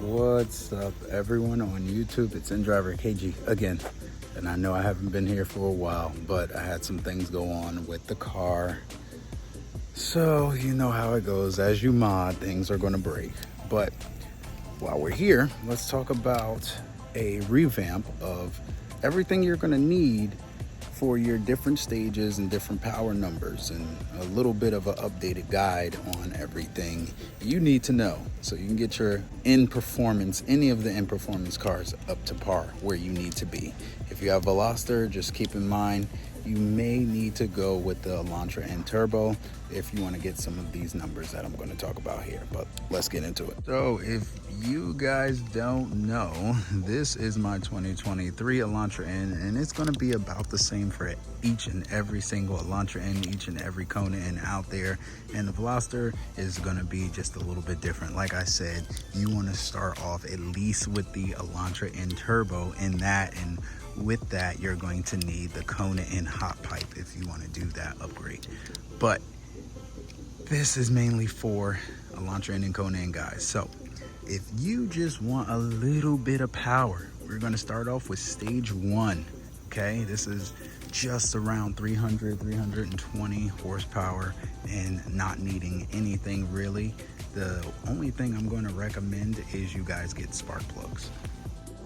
What's up, everyone on YouTube? It's InDriver KG again, and I know I haven't been here for a while, but I had some things go on with the car. So you know how it goes. As you mod, things are going to break. But while we're here, let's talk about a revamp of everything you're going to need for your different stages and different power numbers, and a little bit of an updated guide on everything you need to know so you can get your in performance, any of the in performance cars up to par where you need to be. If you have Veloster, just keep in mind you may need to go with the Elantra N Turbo if you want to get some of these numbers that I'm going to talk about here, but let's get into it. So if you guys don't know, this is my 2023 Elantra N, and it's going to be about the same for each and every single Elantra N, each and every Kona N out there, and the Veloster is going to be just a little bit different. Like I said, you want to start off at least with the Elantra N Turbo in that, and with that you're going to need the Kona N hot pipe if you want to do that upgrade. But this is mainly for Elantra N and Kona N guys. So if you just want a little bit of power, we're going to start off with stage 1. Okay, this is just around 320 horsepower and not needing anything really. The only thing I'm going to recommend is you guys get spark plugs.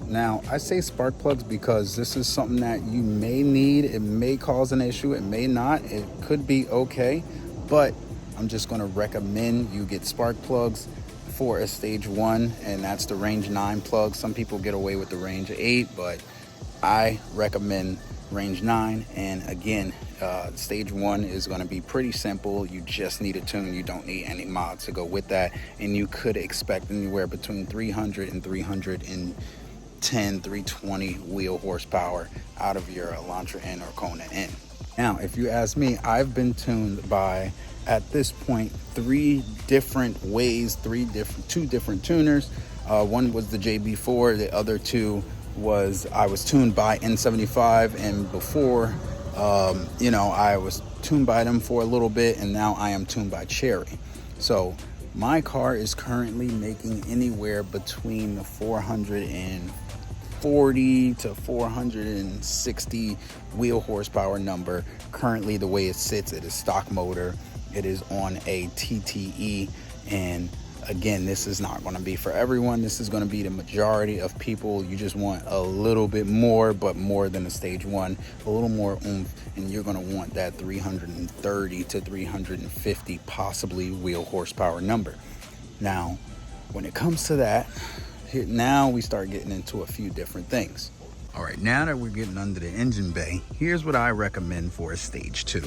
Now, I say spark plugs because this is something that you may need. It may cause an issue, it may not. It could be okay, but I'm just going to recommend you get spark plugs for a stage 1, and that's the range 9 plug. Some people get away with the range 8, but I recommend range 9. And again, stage 1 is going to be pretty simple. You just need a tune. You don't need any mods to go with that, and you could expect anywhere between 300 and 310, 320 wheel horsepower out of your Elantra N or Kona N. Now, if you ask me, I've been tuned by, at this point, 3 different ways, two different tuners. One was the JB4, the other 2 was I was tuned by N75, and before, I was tuned by them for a little bit, and now I am tuned by Cherry. So my car is currently making anywhere between the 440 to 460 wheel horsepower number. Currently, the way it sits, it is stock motor. It is on a TTE, and again, this is not going to be for everyone. This is going to be the majority of people. You just want a little bit more, but more than a stage 1, a little more oomph, and you're going to want that 330 to 350 possibly wheel horsepower number. Now, when it comes to that, now we start getting into a few different things. All right, now that we're getting under the engine bay, here's what I recommend for a stage 2.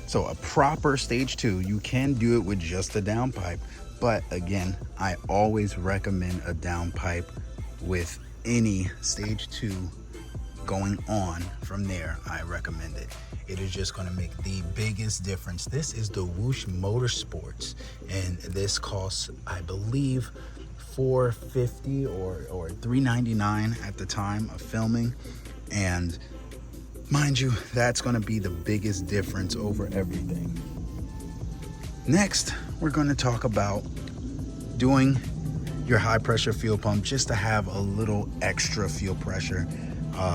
So a proper stage 2, you can do it with just a downpipe, but again, I always recommend a downpipe with any stage 2 going on. From there, I recommend it. It is just going to make the biggest difference. This is the Whoosh Motorsports, and this costs, I believe, $450 or $399 at the time of filming, and mind you, that's going to be the biggest difference over everything. Next, we're going to talk about doing your high pressure fuel pump just to have a little extra fuel pressure.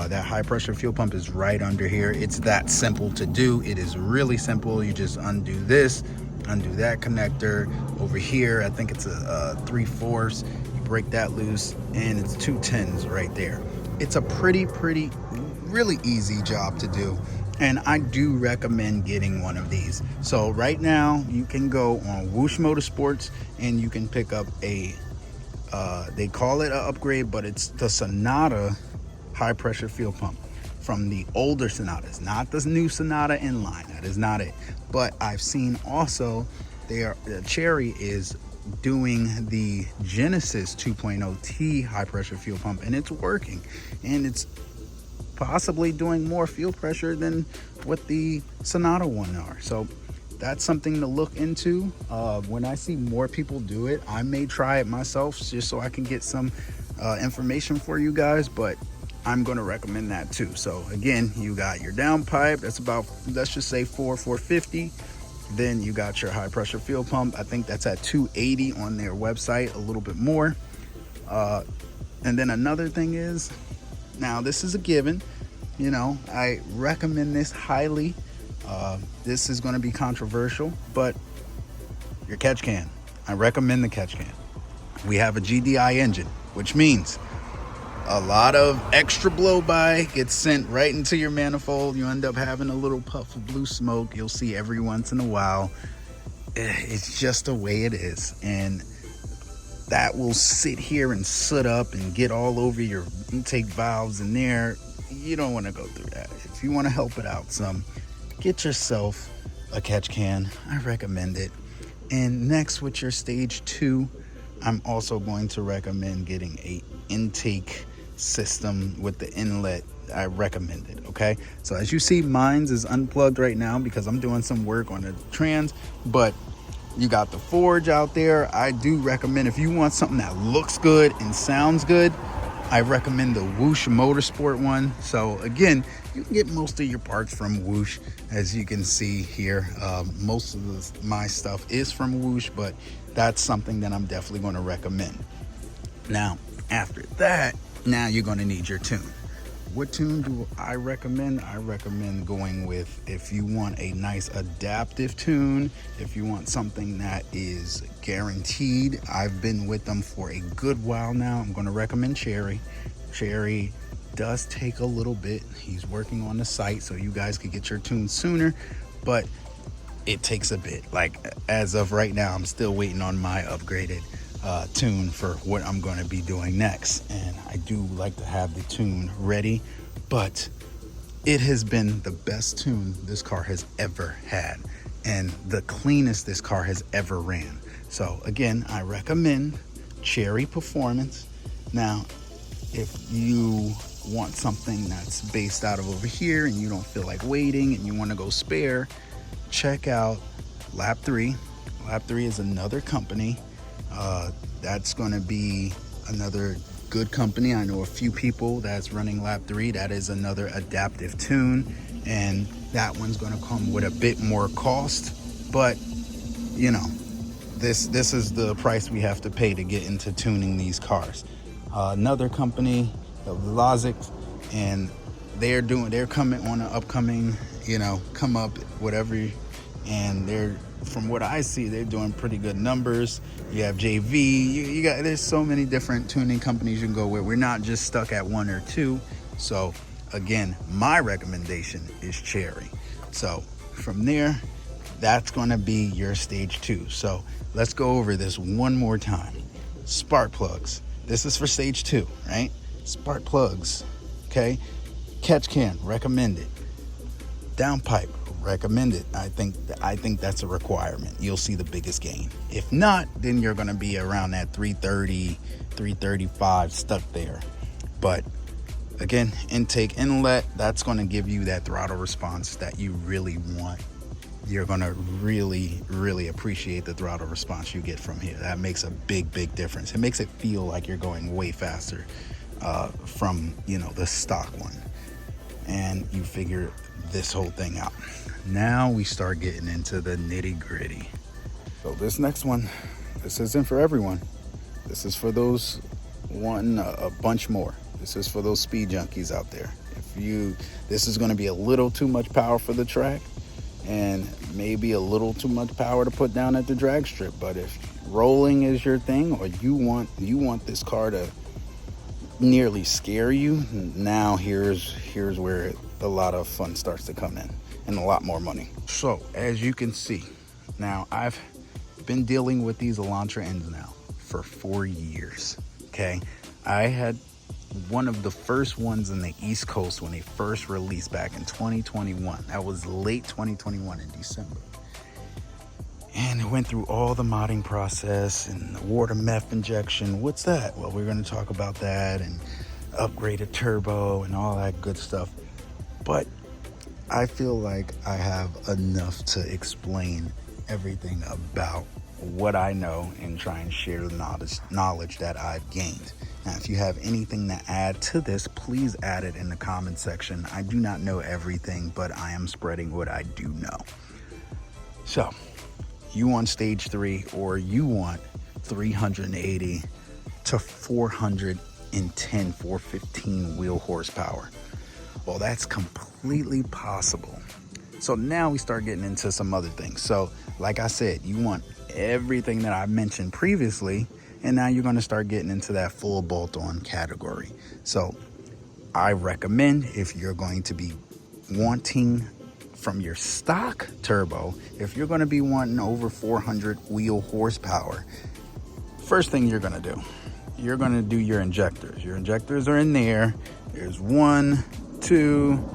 That high pressure fuel pump is right under here. It's that simple to do. It is really simple. You just undo this, undo that connector over here. I think it's a 3/4. You break that loose, and it's 2 10s right there. It's a really easy job to do, and I do recommend getting one of these. So right now you can go on Whoosh Motorsports and you can pick up a they call it an upgrade, but it's the Sonata high pressure fuel pump from the older Sonatas, not the new Sonata inline. That is not it. But I've seen also Cherry is doing the Genesis 2.0 T high pressure fuel pump, and it's working, and it's possibly doing more fuel pressure than what the Sonata one are. So that's something to look into. When I see more people do it, I may try it myself just so I can get some information for you guys, but I'm going to recommend that too. So again, you got your downpipe, that's about, let's just say $450. Then you got your high pressure fuel pump. I think that's at $280 on their website, a little bit more. And then another thing is, now this is a given, I recommend this highly. This is going to be controversial, but your catch can. I recommend the catch can. We have a GDI engine, which means a lot of extra blow by gets sent right into your manifold. You end up having a little puff of blue smoke you'll see every once in a while. It's just the way it is, and that will sit here and soot up and get all over your intake valves in there. You don't want to go through that. If you want to help it out some, get yourself a catch can. I recommend it. And next, with your stage 2, I'm also going to recommend getting a intake system with the inlet. I recommend it. Okay, so as you see, mine's is unplugged right now because I'm doing some work on the trans, but you got the Forge out there. I do recommend, if you want something that looks good and sounds good, I recommend the Whoosh Motorsport one. So again, you can get most of your parts from Whoosh, as you can see here. Most of my stuff is from Whoosh, but that's something that I'm definitely going to recommend. Now, after that, now you're going to need your tune. What tune do I recommend? I recommend going with, if you want a nice adaptive tune, if you want something that is guaranteed. I've been with them for a good while now. I'm going to recommend Cherry. Cherry does take a little bit. He's working on the site so you guys could get your tune sooner, but it takes a bit. Like, as of right now, I'm still waiting on my upgraded tune for what I'm going to be doing next, and I do like to have the tune ready. But it has been the best tune this car has ever had, and the cleanest this car has ever ran. So again, I recommend Cherry Performance. Now, if you want something that's based out of over here and you don't feel like waiting and you want to go spare, check out Lap 3. Lap 3 is another company. That's going to be another good company. I know a few people that's running Lap 3. That is another adaptive tune, and that one's going to come with a bit more cost, but this is the price we have to pay to get into tuning these cars. Another company, Logic, and they're coming on an upcoming, come up, whatever, and from what I see, they're doing pretty good numbers. You have JV, there's so many different tuning companies you can go with. We're not just stuck at one or two. So again, my recommendation is Cherry. So from there, that's going to be your stage 2. So let's go over this one more time. Spark plugs. This is for stage 2, right? Spark plugs. Okay. Catch can, recommend it. Downpipe, recommend it. I think that's a requirement. You'll see the biggest gain. If not, then you're going to be around that 330, 335, stuck there. But again, intake, inlet, that's going to give you that throttle response that you really want. You're going to really, really appreciate the throttle response you get from here. That makes a big, big difference. It makes it feel like you're going way faster from, the stock one. And you figure this whole thing out. Now we start getting into the nitty gritty. So this next one, this isn't for everyone. This is for those wanting a bunch more. This is for those speed junkies out there. This is going to be a little too much power for the track, and maybe a little too much power to put down at the drag strip. But if rolling is your thing, or you want this car to nearly scare you, now here's where a lot of fun starts to come in, and a lot more money. So as you can see, now I've been dealing with these Elantra ends now for 4 years. Okay, I had one of the first ones in the East Coast when they first released back in 2021. That was late 2021 in December. And it went through all the modding process and the water meth injection. What's that? Well, we're going to talk about that, and upgraded turbo and all that good stuff. But I feel like I have enough to explain everything about what I know and try and share the knowledge that I've gained. Now, if you have anything to add to this, please add it in the comment section. I do not know everything, but I am spreading what I do know. So, you want stage 3, or you want 380 to 410, 415 wheel horsepower. Well, that's completely possible. So now we start getting into some other things. So like I said, you want everything that I mentioned previously, and now you're going to start getting into that full bolt-on category. So I recommend, if you're going to be wanting from your stock turbo, if you're going to be wanting over 400 wheel horsepower, first thing you're going to do, you're going to do your injectors. Your injectors are in there. There's 1, 2,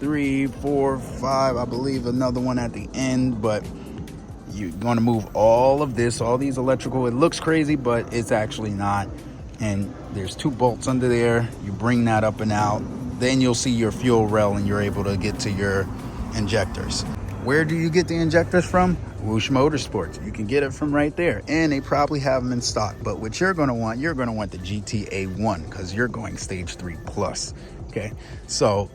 3, 4, 5, I believe another one at the end, but you're going to move all of this, all these electrical. It looks crazy, but it's actually not. And there's 2 bolts under there. You bring that up and out. Then you'll see your fuel rail and you're able to get to your injectors. Where do you get the injectors from? Whoosh Motorsports. You can get it from right there. And they probably have them in stock. But what you're going to want the GTA 1, because you're going stage 3 plus. Okay, so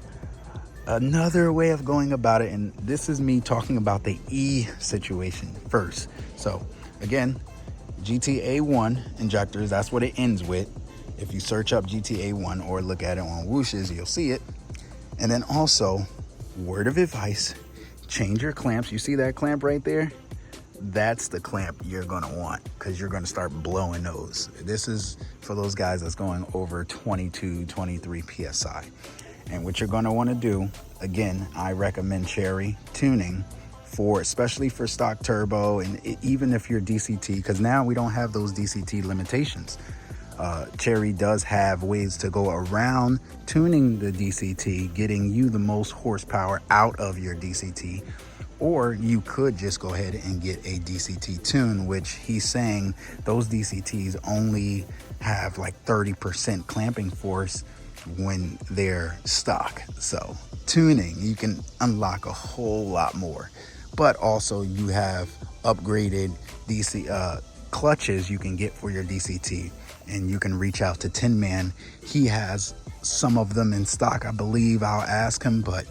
another way of going about it, and this is me talking about the E situation first. So again, GTA 1 injectors, that's what it ends with. If you search up GTA 1 or look at it on Whoosh's, you'll see it. And then also, word of advice, change your clamps. You see that clamp right there? That's the clamp you're gonna want, because you're gonna start blowing those. This is for those guys that's going over 22, 23 PSI. And what you're gonna wanna do, again, I recommend Cherry tuning for, especially for stock turbo, and even if you're DCT, because now we don't have those DCT limitations. Cherry does have ways to go around tuning the DCT, getting you the most horsepower out of your DCT. Or you could just go ahead and get a DCT tune, which he's saying those DCTs only have like 30% clamping force when they're stock. So tuning, you can unlock a whole lot more. But also you have upgraded DC clutches you can get for your DCT, and you can reach out to Tin Man. He has some of them in stock, I believe. I'll ask him, but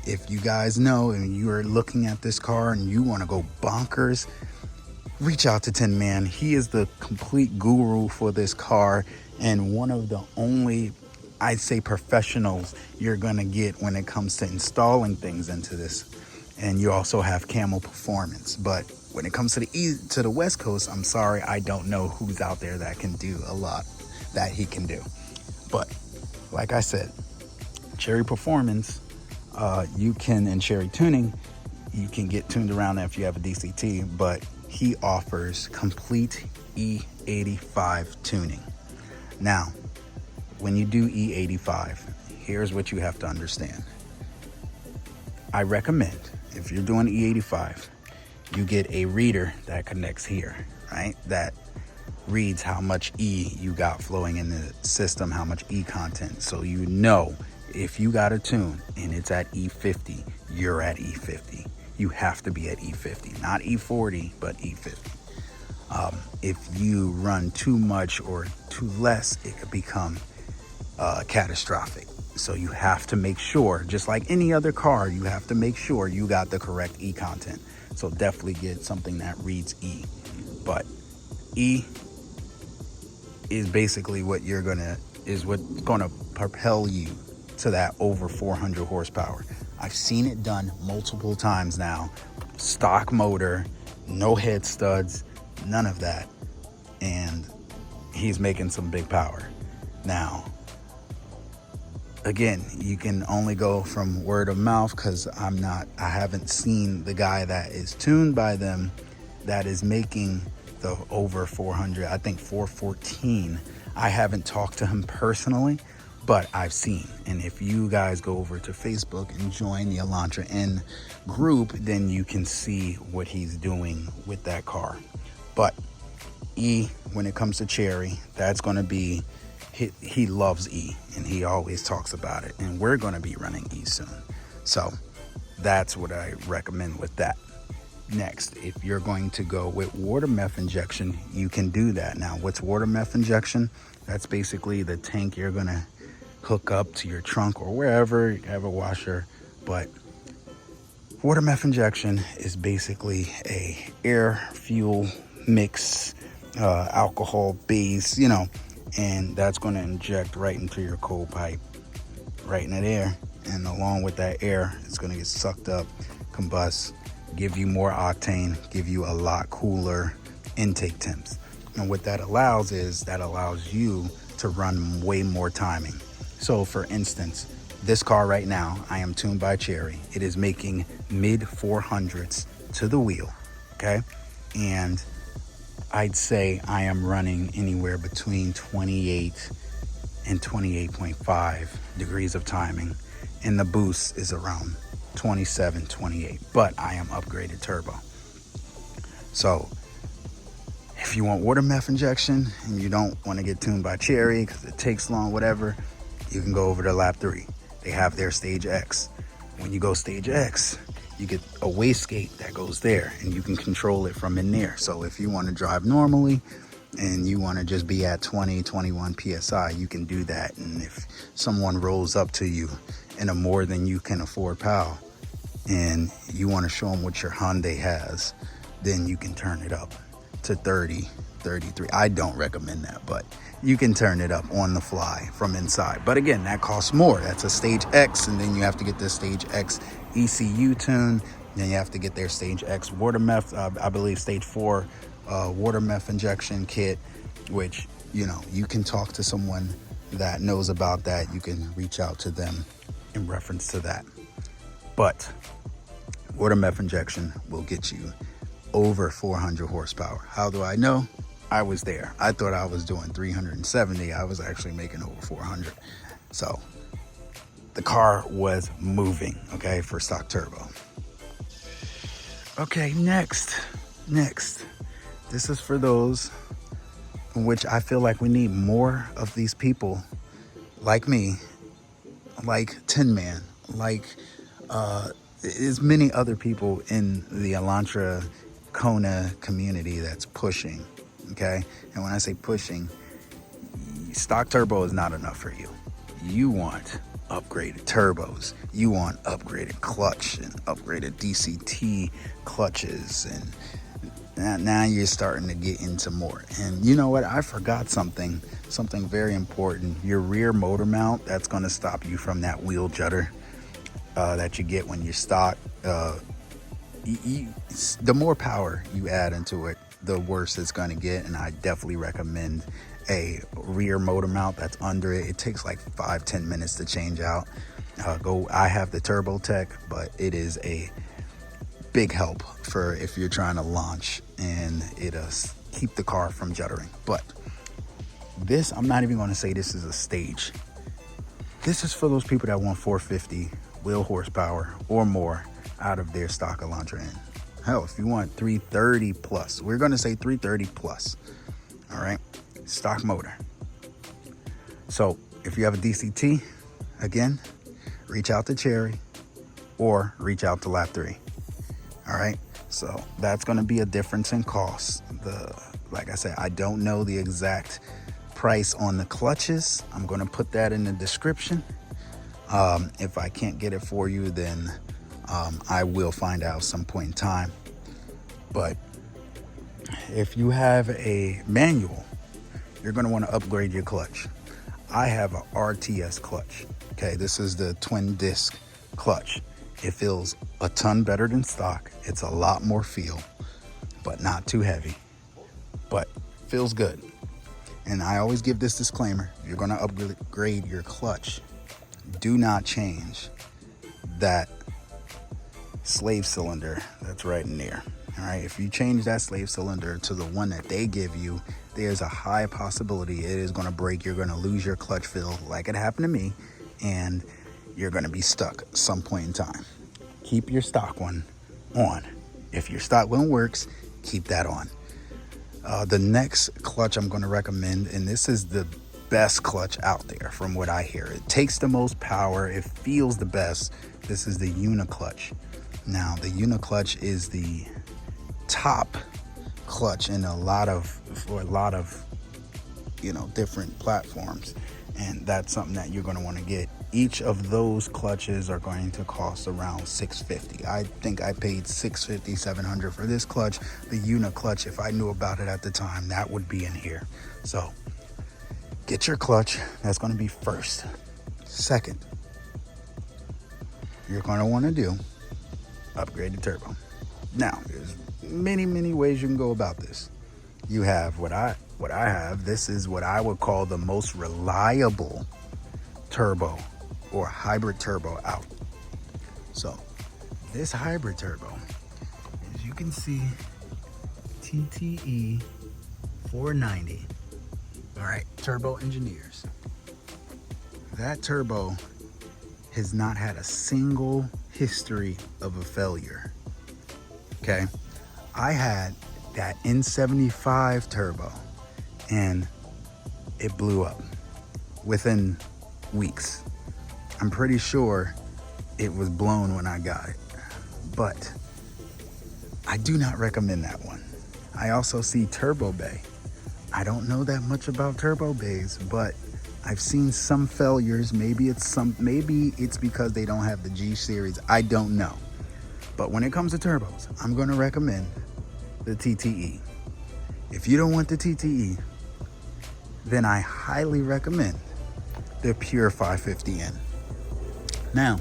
if you guys know and you are looking at this car and you want to go bonkers, reach out to Tin Man. He is the complete guru for this car, and one of the only, I'd say, professionals you're gonna get when it comes to installing things into this. And you also have Camel Performance. But when it comes to the West Coast, I'm sorry, I don't know who's out there that can do a lot that he can do. But like I said, Cherry Performance, you can, and Cherry Tuning, you can get tuned around that if you have a DCT, but he offers complete E85 tuning. Now, when you do E85, here's what you have to understand. I recommend, if you're doing E85, you get a reader that connects here, right? That reads how much E you got flowing in the system, how much E content. So you know if you got a tune and it's at E50, you're at E50. You have to be at E50, not E40, but E50. If you run too much or too less, it could become catastrophic. So you have to make sure, just like any other car, you have to make sure you got the correct E content. So definitely get something that reads E. But E is basically what's gonna propel you to that over 400 horsepower. I've seen it done multiple times now. Stock motor, no head studs, none of that. And he's making some big power. Now, again, you can only go from word of mouth, because I haven't seen the guy that is tuned by them that is making the over 400, I think 414. I haven't talked to him personally, but I've seen. And if you guys go over to Facebook and join the Elantra N group, then you can see what he's doing with that car. But E, when it comes to Cherry, that's going to be, he loves E, and he always talks about it, and we're going to be running E soon. So that's what I recommend with that. Next, if you're going to go with water meth injection, you can do that. Now, what's water meth injection? That's basically the tank you're going to hook up to your trunk or wherever you have a washer. But water meth injection is basically a air fuel mix, alcohol base, and that's going to inject right into your cold pipe, right in that air. And along with that air, it's going to get sucked up, combust, give you more octane, give you a lot cooler intake temps. And what that allows is that allows you to run way more timing. So for instance, this car right now, I am tuned by Cherry. It is making mid 400s to the wheel, okay? And I'd say I am running anywhere between 28 and 28.5 degrees of timing. And the boost is around 27, 28, but I am upgraded turbo. So if you want water meth injection and you don't want to get tuned by Cherry because it takes long, whatever, you can go over to Lap 3. They have their Stage X. When you go Stage X, you get a wastegate that goes there and you can control it from in there. So if you want to drive normally and you want to just be at 20, 21 PSI, you can do that. And if someone rolls up to you in a more than you can afford PAL and you want to show them what your Hyundai has, then you can turn it up to 30, 33. I don't recommend that, but you can turn it up on the fly from inside. But again, that costs more. That's a Stage X, and then you have to get the Stage X ECU tune. Then you have to get their Stage X water meth, I believe Stage 4 water meth injection kit, which, you know, you can talk to someone that knows about that. You can reach out to them in reference to that. But water meth injection will get you over 400 horsepower. How do I know? I was there. I thought I was doing 370. I was actually making over 400. So the car was moving, okay, for stock turbo. Okay, next. This is for those in which I feel like we need more of these people like me, like Tin Man, like there's many other people in the Elantra Kona community that's pushing, okay? And when I say pushing, stock turbo is not enough for you. You want upgraded turbos. You want upgraded clutch and upgraded DCT clutches. And now you're starting to get into more. And you know what? I forgot something very important. Your rear motor mount, that's going to stop you from that wheel judder that you get when you're stock. The more power you add into it, the worse it's going to get. And I definitely recommend a rear motor mount that's under it. It takes like 5-10 minutes to change out. I have the Turbo Tech, but it is a big help for if you're trying to launch and it'll keep the car from juddering. But this, I'm not even going to say this is a stage. This is for those people that want 450 wheel horsepower or more out of their stock Elantra N. Hell, if you want 330 plus, we're going to say 330 plus. All right, stock motor. So if you have a DCT, again, reach out to Cherry or reach out to Lap 3. All right, so that's going to be a difference in cost. Like I said, I don't know the exact price on the clutches. I'm going to put that in the description. If I can't get it for you, then I will find out some point in time. But if you have a manual, you're going to want to upgrade your clutch. I have a RTS clutch. Okay, this is the twin disc clutch. It feels a ton better than stock. It's a lot more feel, but not too heavy, but feels good. And I always give this disclaimer: if you're going to upgrade your clutch, do not change that slave cylinder that's right in there. All right, if you change that slave cylinder to the one that they give you, there's a high possibility it is going to break. You're going to lose your clutch feel like it happened to me, and you're going to be stuck at some point in time. Keep your stock one on. If your stock one works, keep that on. The next clutch I'm going to recommend, and this is the best clutch out there from what I hear. It takes the most power. It feels the best. This is the Uniclutch. Now, the Uniclutch is the top clutch in a lot of different platforms, and that's something that you're going to want to get. Each of those clutches are going to cost around $650. I think I paid $650, $700 for this clutch. The Uniclutch, if I knew about it at the time, that would be in here. So get your clutch. That's going to be first. Second, you're going to want to do upgrade the turbo. Now, there's many ways you can go about this. You have what I have. This is what I would call the most reliable turbo or hybrid turbo out. So this hybrid turbo, as you can see, TTE 490. All right, turbo engineers. That turbo has not had a single history of a failure. Okay, I had that N75 turbo and it blew up within weeks. I'm pretty sure it was blown when I got it, but I do not recommend that one. I also see turbo bay. I don't know that much about turbo bays, but I've seen some failures. Maybe it's because they don't have the G series. I don't know. But when it comes to turbos, I'm going to recommend the TTE. If you don't want the TTE, then I highly recommend the Pure 550N. Now,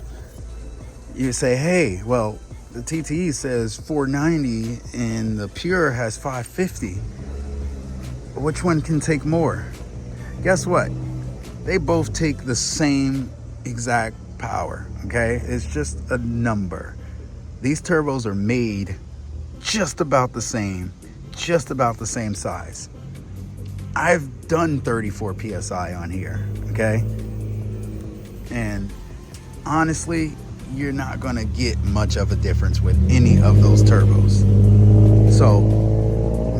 you say, hey, well, the TTE says 490 and the Pure has 550. Which one can take more? Guess what? They both take the same exact power, okay? It's just a number. These turbos are made just about the same size. I've done 34 PSI on here, okay? And honestly, you're not gonna get much of a difference with any of those turbos. So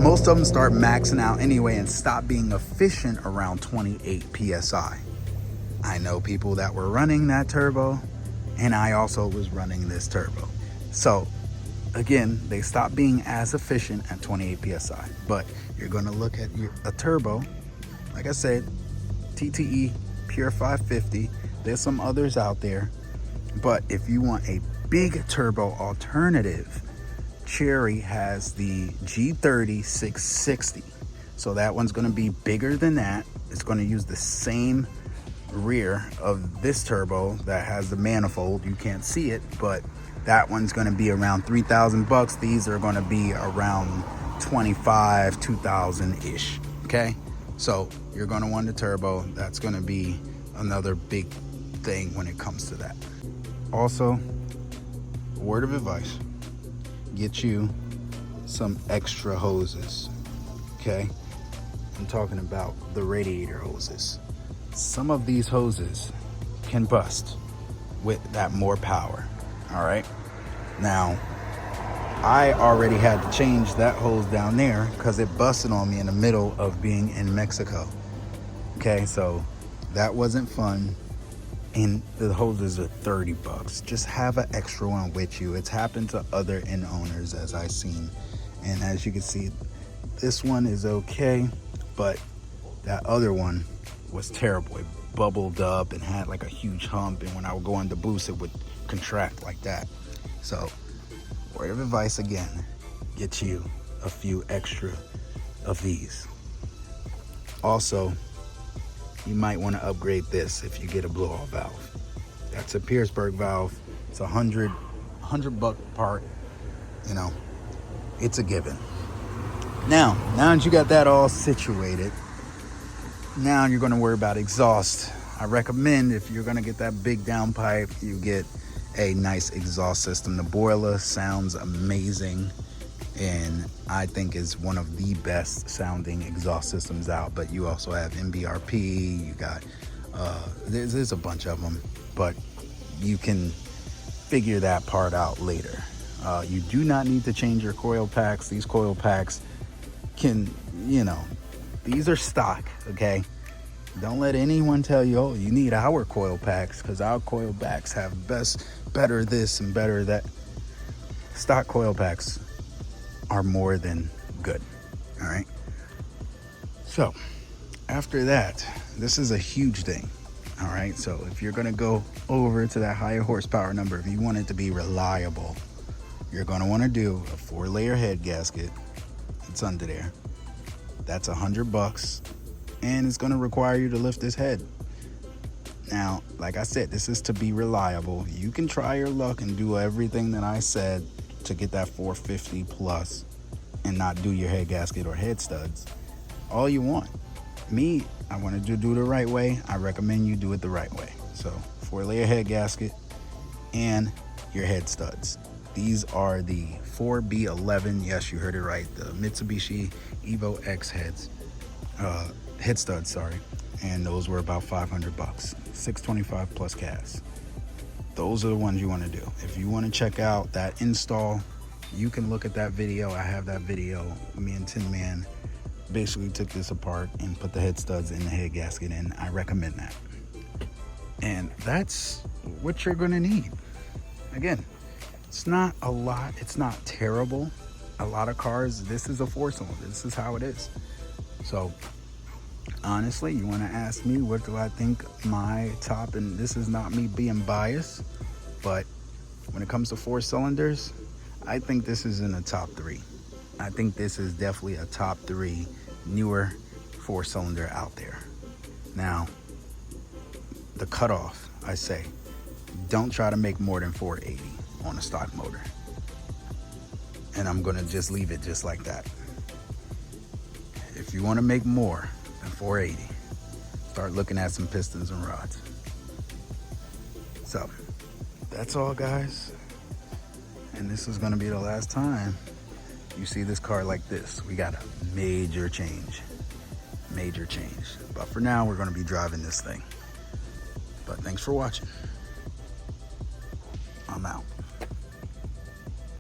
most of them start maxing out anyway and stop being efficient around 28 PSI. I know people that were running that turbo, and I also was running this turbo. So again, they stop being as efficient at 28 PSI, but you're gonna look at a turbo, like I said, TTE Pure 550. There's some others out there, but if you want a big turbo alternative, Cherry has the G30 660. So that one's gonna be bigger than that. It's gonna use the same rear of this turbo that has the manifold. You can't see it, but that one's gonna be around 3,000 bucks. These are gonna be around 25, 2,000-ish, okay? So you're gonna want the turbo. That's gonna be another big thing when it comes to that. Also, word of advice, get you some extra hoses, okay? I'm talking about the radiator hoses. Some of these hoses can bust with that more power, all right? Now, I already had to change that hose down there because it busted on me in the middle of being in Mexico, okay? So that wasn't fun. And the hoses are 30 bucks. Just have an extra one with you. It's happened to other inn owners, as I've seen. And as you can see, this one is okay, but that other one was terrible. It bubbled up and had like a huge hump, and when I would go on the boost, it would contract like that. So, word of advice again, get you a few extra of these. Also, you might want to upgrade this if you get a blow-off valve. That's a Pierceburg valve. It's $100 part. You know, it's a given. Now that you got that all situated, now you're going to worry about exhaust. I recommend if you're going to get that big downpipe, you get a nice exhaust system. The boiler sounds amazing, and I think is one of the best sounding exhaust systems out. But you also have MBRP, you got there's a bunch of them, but you can figure that part out later. You do not need to change your coil packs. These coil packs can, these are stock, okay? Don't let anyone tell you, oh, you need our coil packs, because our coil packs have better this and better that. Stock coil packs are more than good, all right? So after that, this is a huge thing, all right? So if you're gonna go over to that higher horsepower number, if you want it to be reliable, you're gonna wanna do a 4-layer head gasket. It's under there. That's $100. and it's gonna require you to lift this head. Now, like I said, this is to be reliable. You can try your luck and do everything that I said to get that 450 plus and not do your head gasket or head studs all you want. Me, I wanted to do the right way. I recommend you do it the right way. So 4-layer head gasket and your head studs. These are the 4B11, yes, you heard it right, the Mitsubishi Evo X head studs, sorry. And those were about 500 bucks, 625 plus gas. Those are the ones you want to do. If you want to check out that install, you can look at that video. I have that video. Me and Tin Man basically took this apart and put the head studs in the head gasket in. I recommend that. And that's what you're gonna need. Again, it's not a lot, it's not terrible. A lot of cars, this is a 4-cylinder, this is how it is. So honestly, you want to ask me what do I think my top, and this is not me being biased, but when it comes to 4 cylinders, I think this is in the top 3. I think this is definitely a top 3 newer 4-cylinder out there. Now, the cutoff, I say, don't try to make more than 480 on a stock motor. And I'm gonna just leave it just like that. If you want to make more than 480, start looking at some pistons and rods. So that's all, guys, and this is going to be the last time you see this car like this. We got a major change, but for now we're going to be driving this thing. But thanks for watching. I'm out.